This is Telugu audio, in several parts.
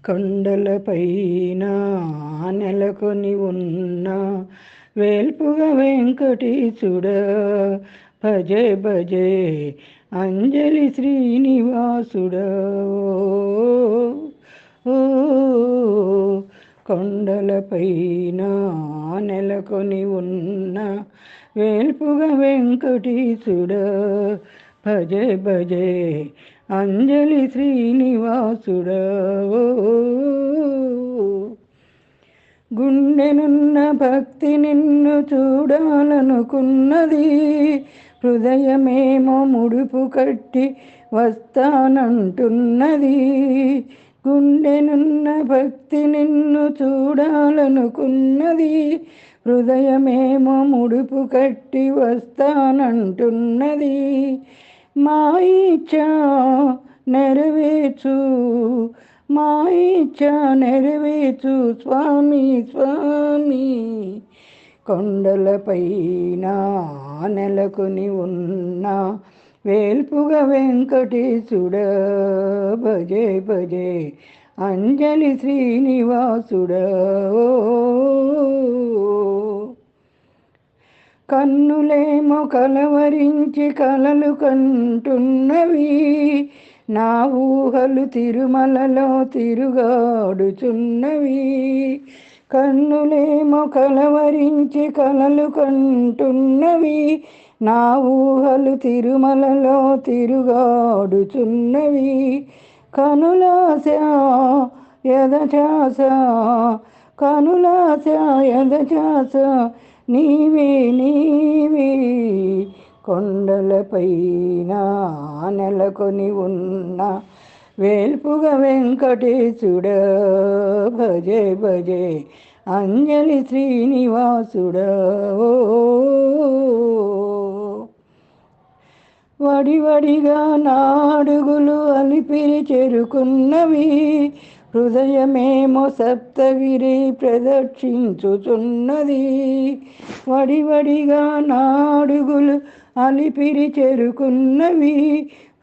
కొండలపైన నెలకొని ఉన్న వేల్పుగా వెంకటేశుడా, భజే భజే అంజలి శ్రీనివాసుడా. ఓ కొండలపైన నెలకొని ఉన్న వేల్పుగా వెంకటేశుడా, భజే భజే అంజలి శ్రీనివాసుడా. గుండెనున్న భక్తి నిన్ను చూడాలనుకున్నది, హృదయమేమో ముడుపు కట్టి వస్తానంటున్నది. గుండెనున్న భక్తి నిన్ను చూడాలనుకున్నది, హృదయమేమో ముడుపు కట్టి వస్తానంటున్నది. మా ఇచ్చా నెరవేర్చు, మా ఇచ్చా నెరవేర్చు స్వామి స్వామి. కొండలపైన నెలకొని ఉన్న వేల్పుగా వెంకటేశుడా, భజే భజే అంజలి శ్రీనివాసుడా. కన్నులేమో కలవరించి కలలు కంటున్నవి, నా ఊహలు తిరుమలలో తిరుగాడుచున్నవి. కన్నులేమో కలవరించి కలలు కంటున్నవి, నా ఊహలు తిరుమలలో తిరుగాడుచున్నవి. కనులాశ ఎదచాస, కనులాశ ఎదచాస నీవే నీవే. కొండలపైన నెలకొని ఉన్న వేల్పుగా వెంకటేశుడా, భజే భజే అంజలి శ్రీనివాసుడా. వడివడిగా నాడుగులు అలిపిరి చేరుకున్నవి, హృదయమేమో సప్తగిరి ప్రదక్షించుచున్నది. వడివడిగా నాడుగులు అలిపిరి చేరుకున్నవి,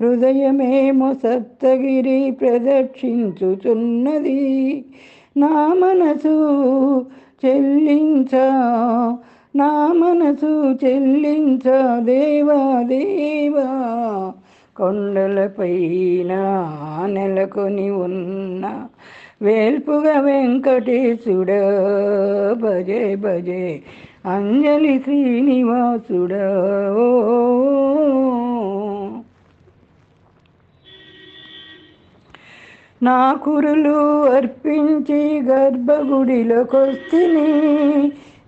హృదయమేమో సప్తగిరి ప్రదక్షించుచున్నది. నా మనసు చెల్లించ, నా మనసు చెల్లించ దేవా దేవా. కొండలపైన నెలకొని ఉన్న వేల్పుగా వెంకటేశుడా, భజే భజే అంజలి శ్రీనివాసుడా. నా కురులు అర్పించి గర్భగుడిలోకొస్తిని,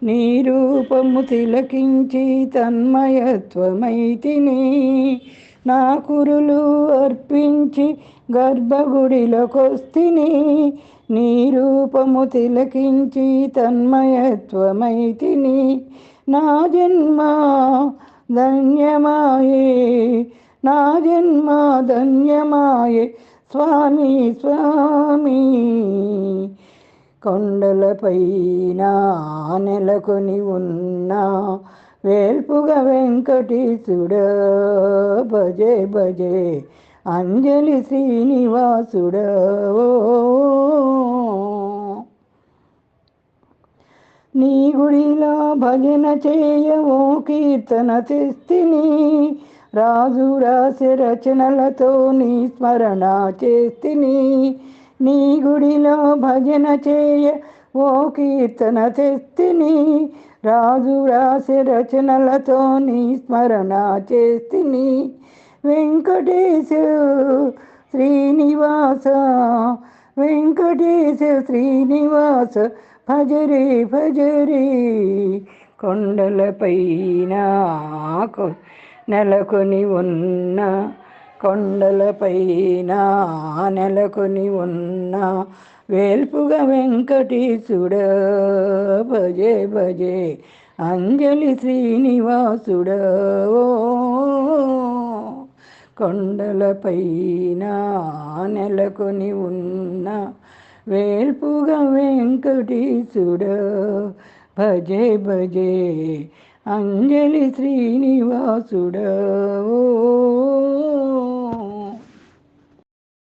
నీ రూపము తిలకించి తన్మయత్వమైతిని. నా కురులు అర్పించి గర్భగుడిలోకొస్తిని, నీ రూపము తిలకించి తన్మయత్వమైతిని. నా జన్మ ధన్యమాయే, నా జన్మ ధన్యమాయే స్వామి స్వామి. కొండలపైన నెలకొని ఉన్న వేల్పుగా వెంకటేశుడా, భజే భజే అంజలి శ్రీనివాసుడా. నీ గుడిలో భజన చేయవో కీర్తన తెస్తిని, రాజు రాసే రచనలతో నీ స్మరణ చేస్తిని. నీ గుడిలో భజన చేయ ఓ కీర్తన తెస్తిని, రాజు రాసే రచనలతో నీ స్మరణ చేస్తిని. వెంకటేశ శ్రీనివాస, వెంకటేశ శ్రీనివాస భజరే భజరే. కొండలపైన నెలకొని ఉన్న, కొండలపైన నెలకొని ఉన్న వేల్పుగా వెంకటేశుడా, భజే భజే అంజలి శ్రీనివాసుడా. కొండలపైన నెలకొని ఉన్న వేల్పుగా వెంకటేశుడా, భజే భజే అంజలి శ్రీనివాసుడా.